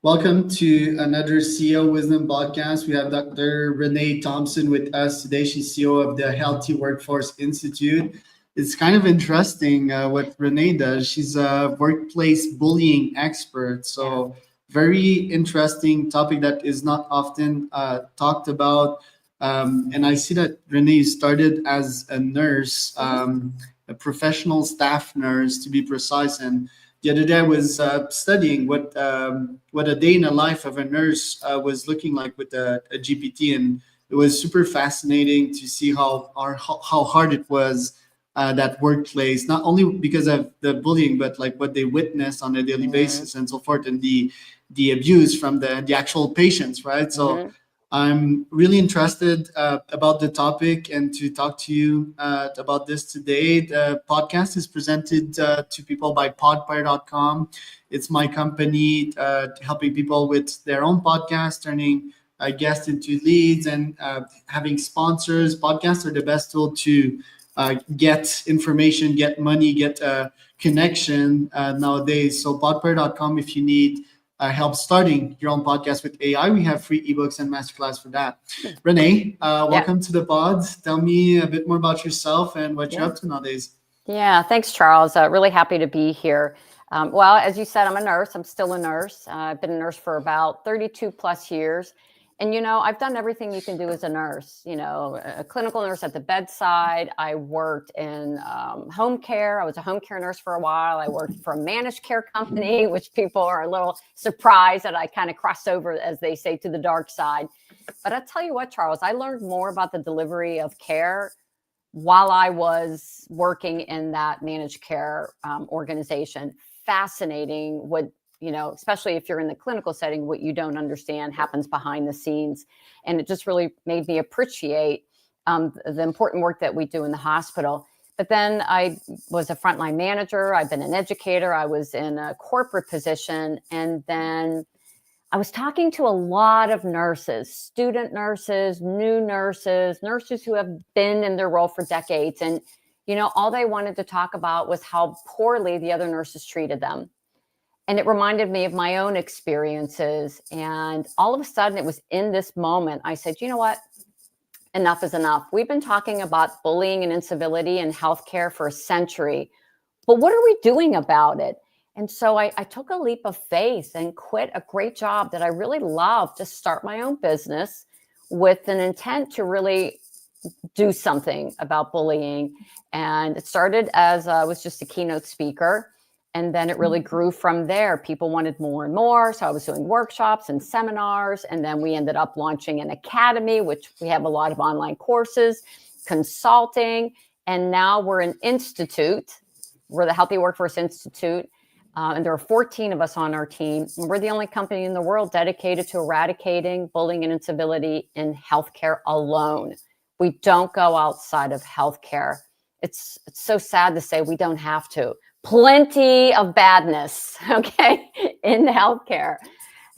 Welcome to another CEO Wisdom podcast. We have Dr. Renee Thompson with us today. She's CEO of the Healthy Workforce Institute. It's kind of interesting what Renee does. She's a workplace bullying expert. So, very interesting topic that is not often talked about. And I see that Renee started as a nurse, a professional staff nurse to be precise, and the other day I was studying what a day in the life of a nurse was looking like with a GPT, and it was super fascinating to see how hard it was that workplace, not only because of the bullying, but like what they witness on a daily basis and so forth, and the abuse from the actual patients, right? So I'm really interested about the topic and to talk to you about this today. The podcast is presented to people by podfire.com. It's my company helping people with their own podcast, turning guests into leads and having sponsors. Podcasts are the best tool to get information, get money, get connection nowadays. So podfire.com if you need help starting your own podcast with AI. We have free ebooks and masterclass for that. Renee, welcome to the pod. Tell me a bit more about yourself and what you're up to nowadays. Yeah, thanks, Charles. Really happy to be here. Well, as you said, I'm a nurse. I'm still a nurse. I've been a nurse for about 32 plus years. And, I've done everything you can do as a nurse, a clinical nurse at the bedside. I worked in home care. I was a home care nurse for a while. I worked for a managed care company, which people are a little surprised that I kind of crossed over, as they say, to the dark side. But I'll tell you what, Charles, I learned more about the delivery of care while I was working in that managed care organization. Fascinating what especially if you're in the clinical setting, what you don't understand happens behind the scenes. And it just really made me appreciate the important work that we do in the hospital. But then I was a frontline manager. I've been an educator. I was in a corporate position. And then I was talking to a lot of nurses, student nurses, new nurses, nurses who have been in their role for decades. And, all they wanted to talk about was how poorly the other nurses treated them. And it reminded me of my own experiences. And all of a sudden, it was in this moment, I said, you know what? Enough is enough. We've been talking about bullying and incivility in healthcare for a century, but what are we doing about it? And so I took a leap of faith and quit a great job that I really loved to start my own business with an intent to really do something about bullying. And it started as I was just a keynote speaker. And then it really grew from there. People wanted more and more. So I was doing workshops and seminars. And then we ended up launching an academy, which we have a lot of online courses, consulting. And now we're an institute. We're the Healthy Workforce Institute. And there are 14 of us on our team. And we're the only company in the world dedicated to eradicating bullying and incivility in healthcare alone. We don't go outside of healthcare. It's so sad to say we don't have to. Plenty of badness, okay, in healthcare.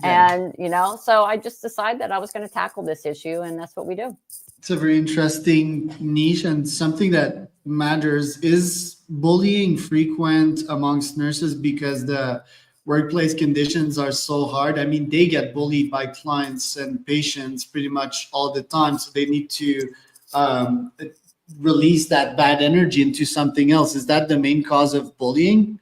Yeah. And, so I just decided that I was going to tackle this issue, and that's what we do. It's a very interesting niche and something that matters. Is bullying frequent amongst nurses because the workplace conditions are so hard? I mean, they get bullied by clients and patients pretty much all the time, so they need to release that bad energy into something else. Is that the main cause of bullying?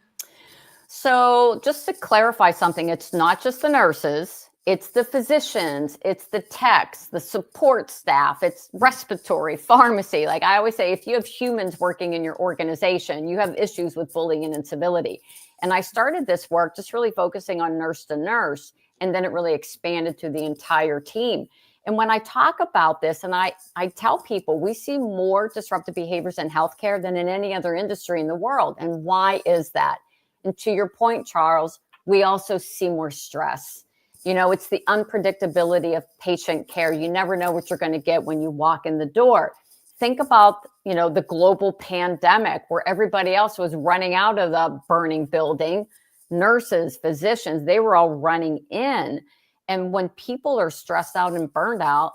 So just to clarify something, it's not just the nurses, it's the physicians, it's the techs, the support staff, it's respiratory, pharmacy. Like I always say, if you have humans working in your organization, you have issues with bullying and incivility. And I started this work just really focusing on nurse to nurse, and then it really expanded to the entire team. And when I talk about this, and I tell people, we see more disruptive behaviors in healthcare than in any other industry in the world. And why is that? And to your point, Charles, we also see more stress. It's the unpredictability of patient care. You never know what you're going to get when you walk in the door. Think about, the global pandemic where everybody else was running out of the burning building. Nurses, physicians, they were all running in. And when people are stressed out and burned out,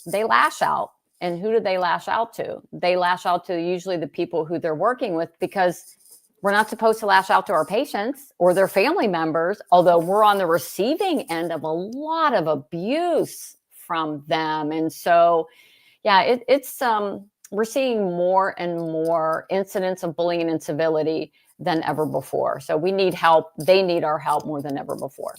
they lash out. And who do they lash out to? They lash out to usually the people who they're working with, because We're not supposed to lash out to our patients or their family members, although we're on the receiving end of a lot of abuse from them. And so, yeah, it's we're seeing more and more incidents of bullying and incivility than ever before. So we need help. They need our help more than ever before.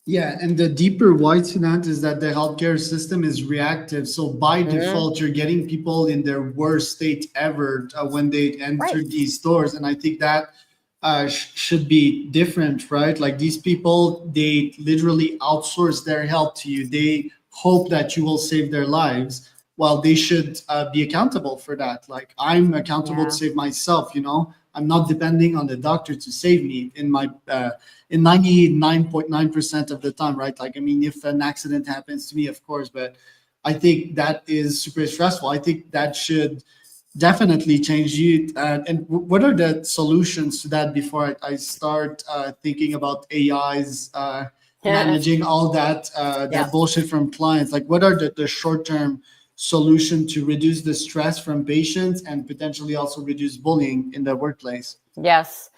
Yeah, and the deeper why to that is that the healthcare system is reactive. So by default, you're getting people in their worst state ever when they enter these stores. And I think that should be different, right? Like these people, they literally outsource their health to you. They hope that you will save their lives. Well, they should be accountable for that. Like I'm accountable to save myself, you know? I'm not depending on the doctor to save me in my in 99.9% of the time, right? Like, I mean, if an accident happens to me, of course, but I think that is super stressful. I think that should definitely change you. And what are the solutions to that before I start thinking about AIs managing all that that bullshit from clients? Like, what are the short-term solution to reduce the stress from patients and potentially also reduce bullying in the workplace? Yes.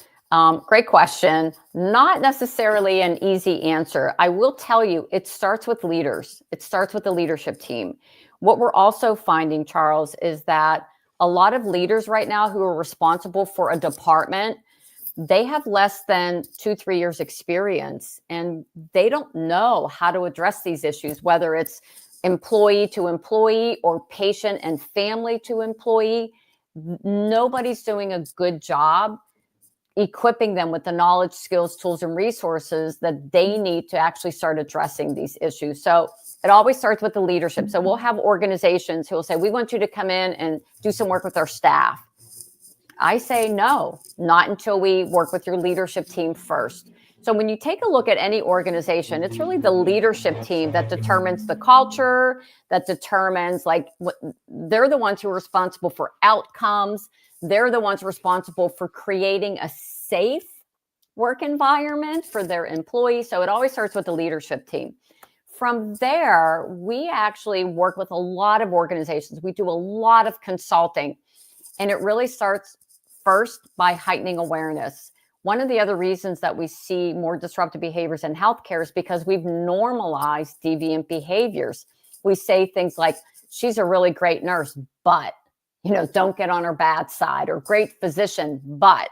Great question. Not necessarily an easy answer. I will tell you, it starts with leaders. It starts with the leadership team. What we're also finding, Charles, is that a lot of leaders right now who are responsible for a department, they have less than 2-3 years experience, and they don't know how to address these issues, whether it's employee to employee or patient and family to employee. Nobody's doing a good job equipping them with the knowledge, skills, tools, and resources that they need to actually start addressing these issues. So it always starts with the leadership. So we'll have organizations who will say, we want you to come in and do some work with our staff. I say, no, not until we work with your leadership team first. So when you take a look at any organization, it's really the leadership team that determines the culture, that determines they're the ones who are responsible for outcomes. They're the ones responsible for creating a safe work environment for their employees. So it always starts with the leadership team. From there, we actually work with a lot of organizations. We do a lot of consulting, and it really starts first by heightening awareness. One of the other reasons that we see more disruptive behaviors in healthcare is because we've normalized deviant behaviors. We say things like, she's a really great nurse, but, don't get on her bad side, or great physician, but.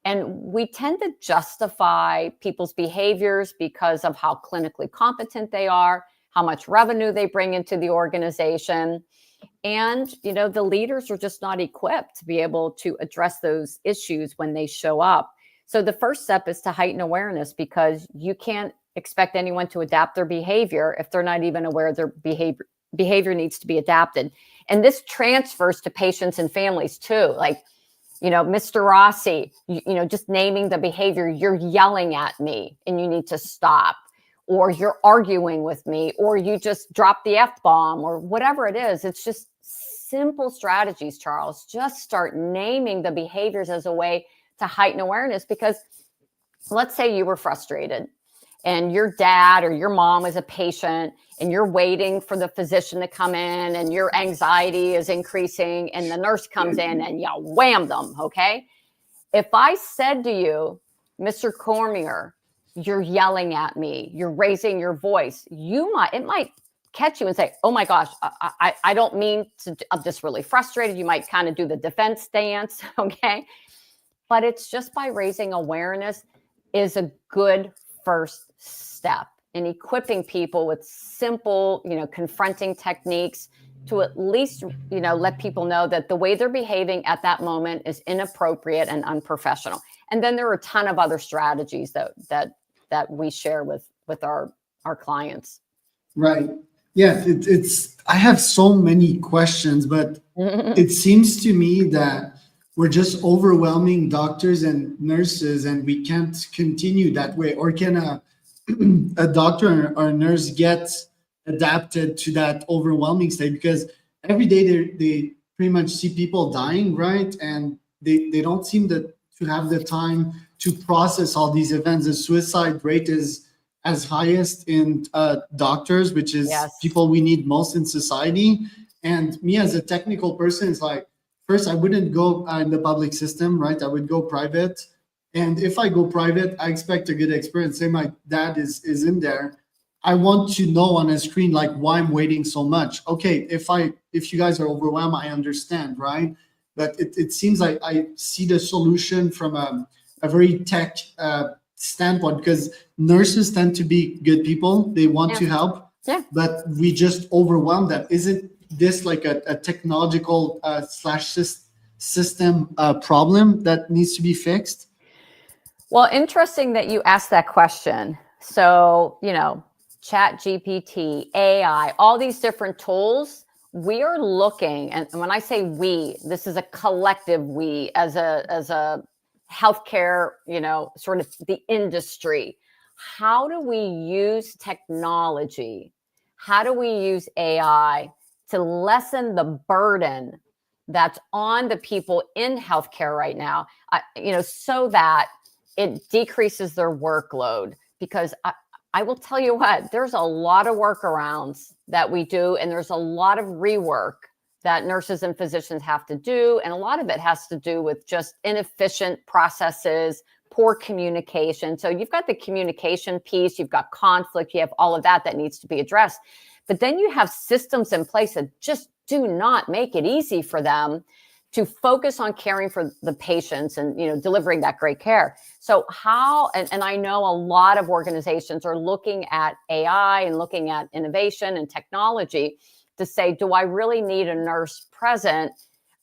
And we tend to justify people's behaviors because of how clinically competent they are, how much revenue they bring into the organization. And, the leaders are just not equipped to be able to address those issues when they show up. So the first step is to heighten awareness, because you can't expect anyone to adapt their behavior if they're not even aware their behavior needs to be adapted. And this transfers to patients and families too. Like, Mr. Rossi, just naming the behavior, you're yelling at me and you need to stop, or you're arguing with me, or you just dropped the F-bomb, or whatever it is. It's just simple strategies, Charles. Just start naming the behaviors as a way to heighten awareness, because let's say you were frustrated and your dad or your mom is a patient and you're waiting for the physician to come in and your anxiety is increasing and the nurse comes in and you wham them, okay? If I said to you, Mr. Cormier, you're yelling at me, you're raising your voice, it might catch you and say, oh my gosh, I don't mean to, I'm just really frustrated. You might kind of do the defense stance, okay? But it's just by raising awareness is a good first step in equipping people with simple, confronting techniques to at least, let people know that the way they're behaving at that moment is inappropriate and unprofessional. And then there are a ton of other strategies that we share with our clients. Right. Yeah. I have so many questions, but it seems to me that we're just overwhelming doctors and nurses, and we can't continue that way. Or can a doctor or a nurse get adapted to that overwhelming state? Because every day they pretty much see people dying, right? And they don't seem to have the time to process all these events. The suicide rate is as highest in doctors, which is people we need most in society. And me as a technical person, it's like, first I wouldn't go in the public system, right? I would go private. And if I go private, I expect a good experience. Say my dad is in there. I want to know on a screen like why I'm waiting so much. Okay, if you guys are overwhelmed, I understand, right? But it seems like I see the solution from a very tech standpoint, because nurses tend to be good people. They want to help, but we just overwhelm them. Isn't this like a technological slash system problem that needs to be fixed? Well, interesting that you asked that question. So, Chat GPT, AI, all these different tools, we are looking, and when I say we, this is a collective we as a healthcare, sort of the industry. How do we use technology? How do we use AI to lessen the burden that's on the people in healthcare right now, so that it decreases their workload? Because I will tell you what, there's a lot of workarounds that we do, and there's a lot of rework that nurses and physicians have to do. And a lot of it has to do with just inefficient processes, poor communication. So you've got the communication piece, you've got conflict, you have all of that needs to be addressed. But then you have systems in place that just do not make it easy for them to focus on caring for the patients and delivering that great care. So and I know a lot of organizations are looking at AI and looking at innovation and technology to say, do I really need a nurse present?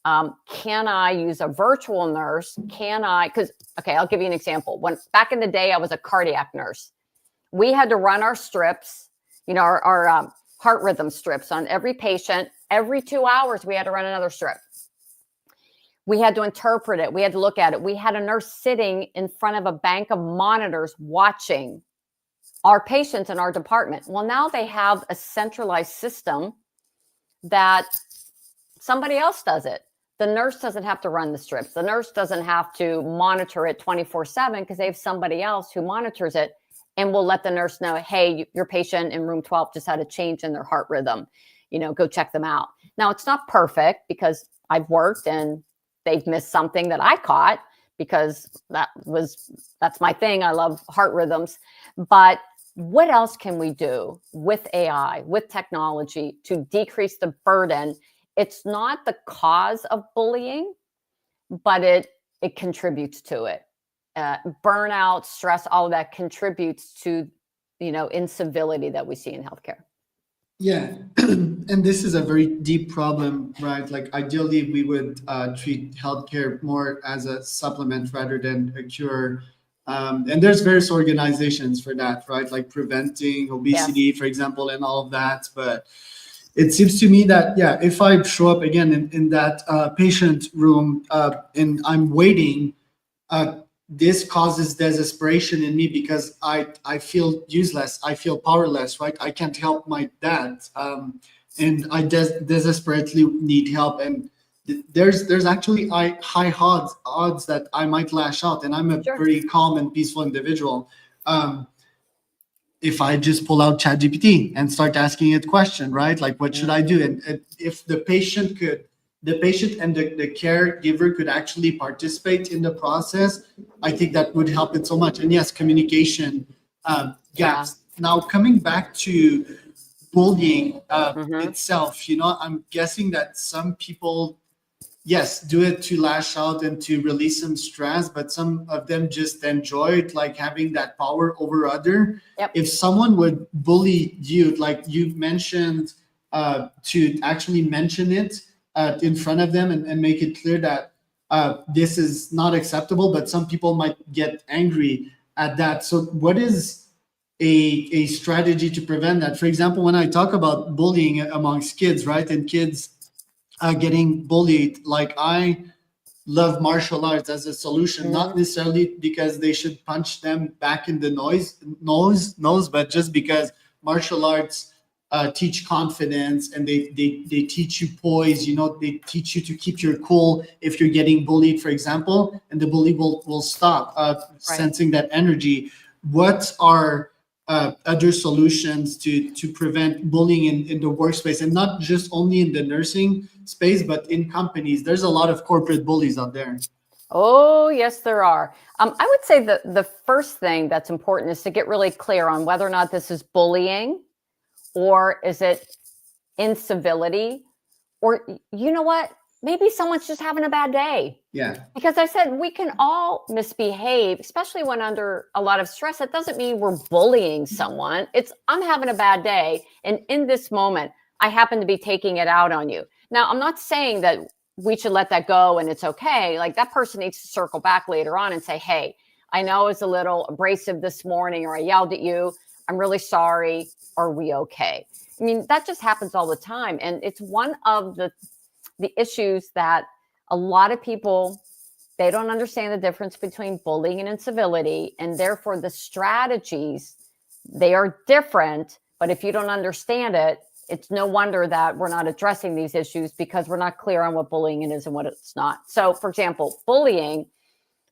Can I use a virtual nurse? I'll give you an example. When back in the day, I was a cardiac nurse. We had to run our strips, our heart rhythm strips on every patient. Every 2 hours, we had to run another strip. We had to interpret it. We had to look at it. We had a nurse sitting in front of a bank of monitors watching our patients in our department. Well, now they have a centralized system that somebody else does it. The nurse doesn't have to run the strips. The nurse doesn't have to monitor it 24/7 because they have somebody else who monitors it and will let the nurse know, hey, your patient in room 12 just had a change in their heart rhythm. Go check them out. Now, it's not perfect because I've worked and they've missed something that I caught because that's my thing. I love heart rhythms. But what else can we do with AI, with technology to decrease the burden? It's not the cause of bullying, but it contributes to it. Burnout, stress, all of that contributes to, incivility that we see in healthcare. Yeah, and this is a very deep problem, right? Like ideally, we would treat healthcare more as a supplement rather than a cure. And there's various organizations for that, right? Like preventing obesity, for example, and all of that. But it seems to me that, if I show up again in that patient room and I'm waiting, this causes desperation in me because I feel useless. I feel powerless, right? I can't help my dad. And I desperately need help. And there's actually high odds that I might lash out. And I'm a very calm and peaceful individual. If I just pull out ChatGPT and start asking it question, right? Like, what should I do? And if the patient and the caregiver could actually participate in the process, I think that would help it so much. And yes, communication gaps. Now, coming back to bullying itself, I'm guessing that some people, yes, do it to lash out and to release some stress, but some of them just enjoy it, like having that power over other. If someone would bully you, like you mentioned, to actually mention it in front of them and make it clear that this is not acceptable, but some people might get angry at that. So what is a strategy to prevent that? For example, when I talk about bullying amongst kids, right, and kids getting bullied, like I love martial arts as a solution, not necessarily because they should punch them back in the nose, but just because martial arts teach confidence, and they teach you poise. They teach you to keep your cool if you're getting bullied, for example, and the bully will stop sensing that energy. What are other solutions to prevent bullying in the workspace, and not just only in the nursing space, but in companies. There's a lot of corporate bullies out there. Oh, yes, there are. I would say that the first thing that's important is to get really clear on whether or not this is bullying, or is it incivility, or you know what? Maybe someone's just having a bad day. Yeah. Because I said we can all misbehave, especially when under a lot of stress. That doesn't mean we're bullying someone. It's I'm having a bad day, and in this moment, I happen to be taking it out on you. Now, I'm not saying that we should let that go and it's okay. Like that person needs to circle back later on and say, hey, I know I was a little abrasive this morning, or I yelled at you. I'm really sorry. Are we okay? I mean, that just happens all the time. And it's one of the issues that a lot of people, they don't understand the difference between bullying and incivility. And therefore the strategies, they are different. But if you don't understand it, it's no wonder that we're not addressing these issues, because we're not clear on what bullying is and what it's not. So for example, bullying,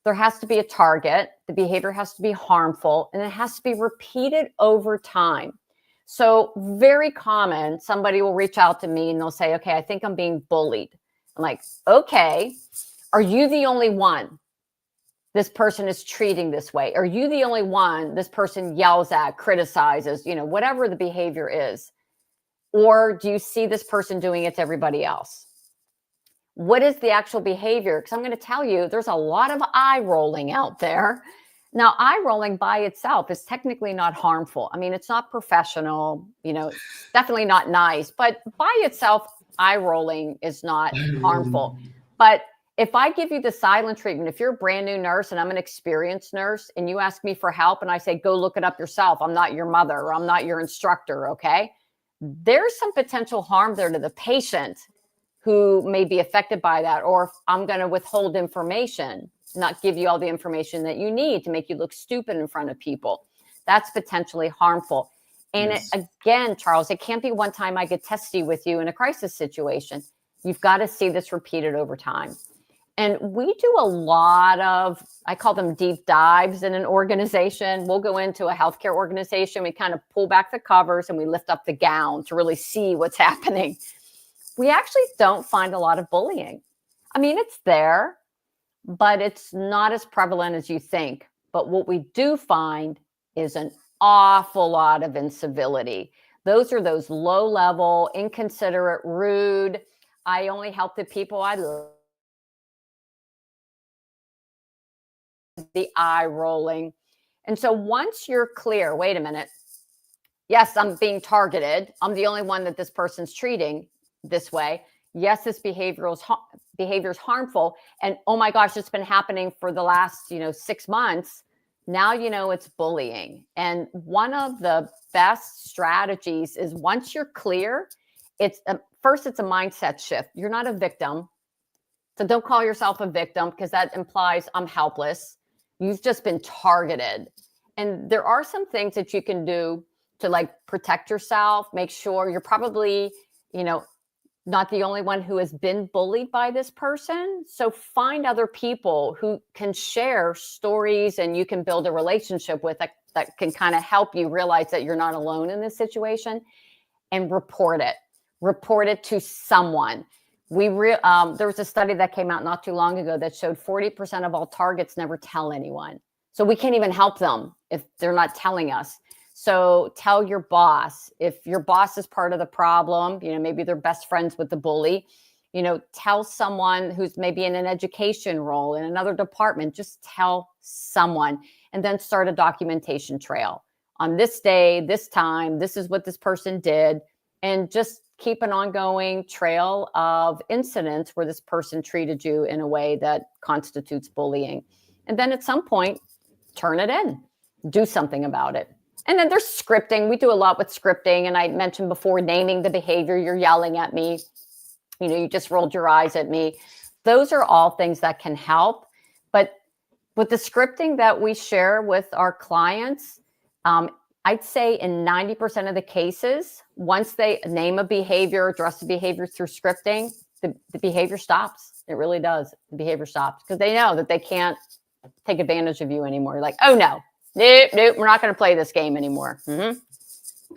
there has to be a target. The behavior has to be harmful, and it has to be repeated over time. So very common, somebody will reach out to me and they'll say, okay, I think I'm being bullied. I'm like, okay, are you the only one this person is treating this way? Are you the only one this person yells at, criticizes, whatever the behavior is? Or do you see this person doing it to everybody else? What is the actual behavior? Because I'm going to tell you, there's a lot of eye rolling out there. Now, eye rolling by itself is technically not harmful. I mean, it's not professional, it's definitely not nice, but by itself, eye rolling is not harmful. But if I give you the silent treatment, if you're a brand new nurse and I'm an experienced nurse and you ask me for help and I say, go look it up yourself, I'm not your mother or I'm not your instructor, okay? There's some potential harm there to the patient who may be affected by that, or if I'm going to withhold information, not give you all the information that you need to make you look stupid in front of people. That's potentially harmful. And Yes. Again, Charles, it can't be one time I get testy with you in a crisis situation. You've got to see this repeated over time. And we do a lot of, I call them deep dives in an organization. We'll go into a healthcare organization. We kind of pull back the covers and we lift up the gown to really see what's happening. We actually don't find a lot of bullying. I mean, it's there, but it's not as prevalent as you think. But what we do find is an awful lot of incivility. Those are those low level, inconsiderate, rude. I only help the people I love. The eye rolling. And so once you're clear, wait a minute. Yes, I'm being targeted. I'm the only one that this person's treating this way. Yes, this behavior is harmful. And oh my gosh, it's been happening for the last, 6 months. Now, it's bullying. And one of the best strategies is once you're clear, first it's a mindset shift. You're not a victim. So don't call yourself a victim, because that implies I'm helpless. You've just been targeted. And there are some things that you can do to protect yourself, make sure you're probably, not the only one who has been bullied by this person. So find other people who can share stories and you can build a relationship with that can kind of help you realize that you're not alone in this situation, and report it. Report it to someone. There was a study that came out not too long ago that showed 40% of all targets never tell anyone. So we can't even help them if they're not telling us. So tell your boss. If your boss is part of the problem, maybe they're best friends with the bully, tell someone who's maybe in an education role in another department. Just tell someone, and then start a documentation trail. On this day, this time, this is what this person did, and just keep an ongoing trail of incidents where this person treated you in a way that constitutes bullying. And then at some point, turn it in, do something about it. And then there's scripting. We do a lot with scripting. And I mentioned before, naming the behavior. You're yelling at me. You just rolled your eyes at me. Those are all things that can help. But with the scripting that we share with our clients, I'd say in 90% of the cases, once they name a behavior, address the behavior through scripting, the behavior stops. It really does. The behavior stops because they know that they can't take advantage of you anymore. Like, oh no, Nope, we're not going to play this game anymore.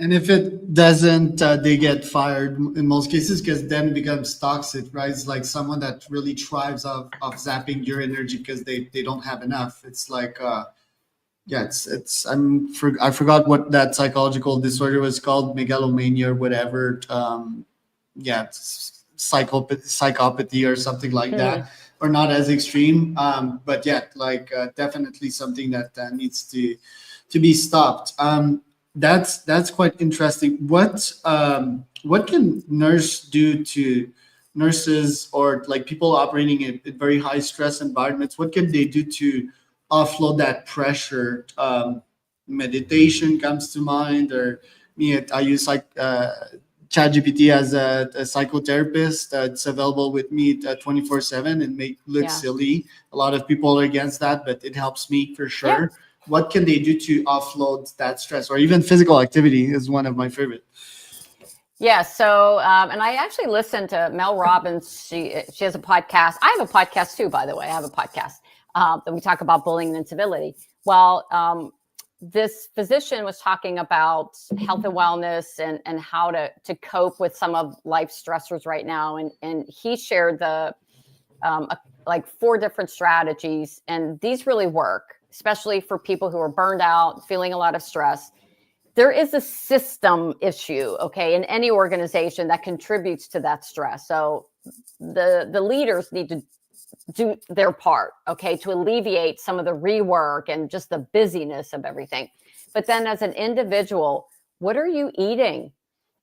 And if it doesn't, they get fired in most cases because then it becomes toxic, right? It's like someone that really thrives of zapping your energy because they don't have enough. It's like, yeah, I forgot what that psychological disorder was called, megalomania or whatever. Yeah, psychopathy or something like that, or not as extreme. But yeah, like definitely something that needs to be stopped. That's quite interesting. What can nurses or like people operating in very high stress environments? What can they do to offload that pressure? Meditation comes to mind, or me. I use like ChatGPT as a psychotherapist. It's available with me 24/7 and make look silly. A lot of people are against that, but it helps me for sure. Yeah. What can they do to offload that stress, or even physical activity is one of my favorite. Yeah. So, and I actually listened to Mel Robbins. She has a podcast. I have a podcast too, by the way. I have a podcast that we talk about bullying and incivility. Well, this physician was talking about health and wellness and how to cope with some of life's stressors right now. And he shared like 4 different strategies, and these really work, especially for people who are burned out, feeling a lot of stress. There is a system issue, okay, in any organization that contributes to that stress. So the leaders need to do their part, okay, to alleviate some of the rework and just the busyness of everything. But then as an individual, what are you eating?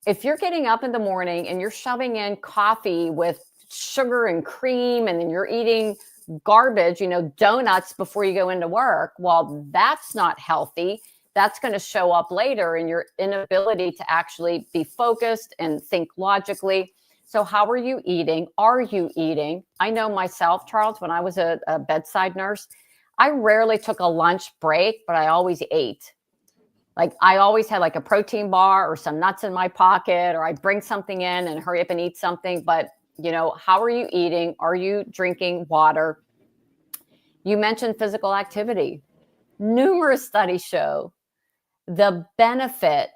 If you're getting up in the morning and you're shoving in coffee with sugar and cream, and then you're eating garbage, donuts before you go into work, well, that's not healthy. That's going to show up later in your inability to actually be focused and think logically. So how are you eating? Are you eating? I know myself, Charles, when I was a bedside nurse, I rarely took a lunch break, but I always ate. Like I always had like a protein bar or some nuts in my pocket, or I'd bring something in and hurry up and eat something. But, how are you eating? Are you drinking water? You mentioned physical activity. Numerous studies show the benefit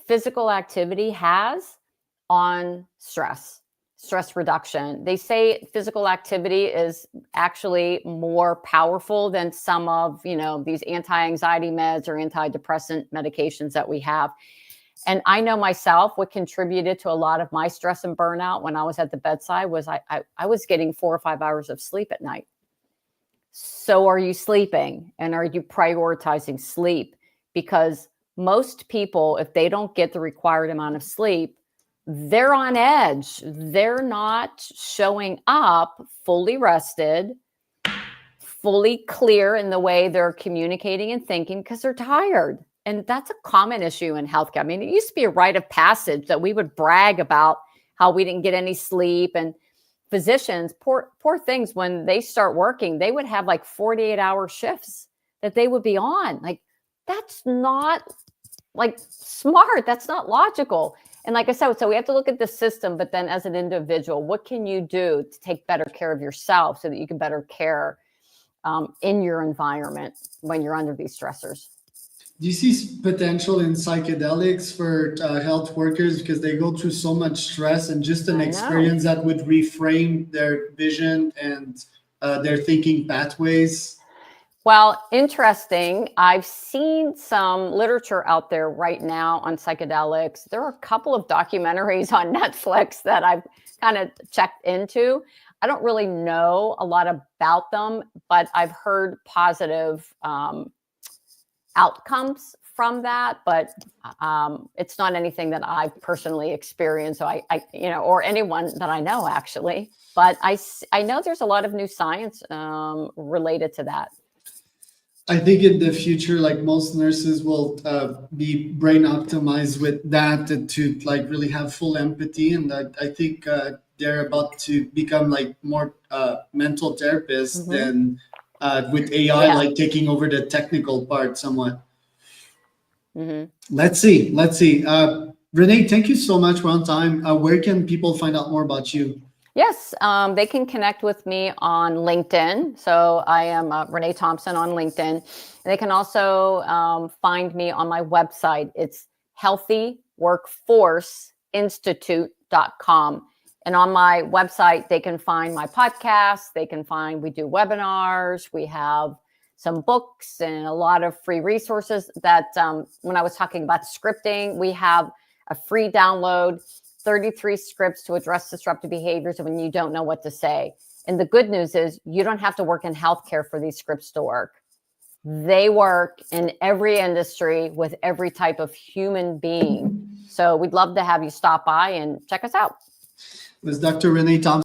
physical activity has on stress reduction. They say physical activity is actually more powerful than some of, these anti-anxiety meds or antidepressant medications that we have. And I know myself, what contributed to a lot of my stress and burnout when I was at the bedside was I was getting 4 or 5 hours of sleep at night. So are you sleeping? And are you prioritizing sleep? Because most people, if they don't get the required amount of sleep, they're on edge. They're not showing up fully rested, fully clear in the way they're communicating and thinking because they're tired. And that's a common issue in healthcare. I mean, it used to be a rite of passage that we would brag about how we didn't get any sleep. And physicians, poor things, when they start working, they would have like 48-hour shifts that they would be on. Like, that's not like smart. That's not logical. And like I said, so we have to look at the system, but then as an individual, what can you do to take better care of yourself so that you can better care in your environment when you're under these stressors? Do you see potential in psychedelics for health workers because they go through so much stress, and just an experience that would reframe their vision and their thinking pathways? Well, interesting. I've seen some literature out there right now on psychedelics. There are a couple of documentaries on Netflix that I've kind of checked into. I don't really know a lot about them, but I've heard positive outcomes from that, but it's not anything that I've personally experienced. So I or anyone that I know actually, but I know there's a lot of new science related to that. I think in the future, like most nurses will be brain optimized with that to like really have full empathy. And I think they're about to become like more mental therapists than with AI, like taking over the technical part somewhat. Let's see. Renee, thank you so much. We're on time. Where can people find out more about you? Yes, they can connect with me on LinkedIn. So I am Renee Thompson on LinkedIn. And they can also find me on my website. It's healthyworkforceinstitute.com. And on my website, they can find my podcasts. We do webinars. We have some books and a lot of free resources that when I was talking about scripting, we have a free download, 33 scripts to address disruptive behaviors when you don't know what to say. And the good news is you don't have to work in healthcare for these scripts to work. They work in every industry with every type of human being. So we'd love to have you stop by and check us out. It was Dr. Renee Thompson.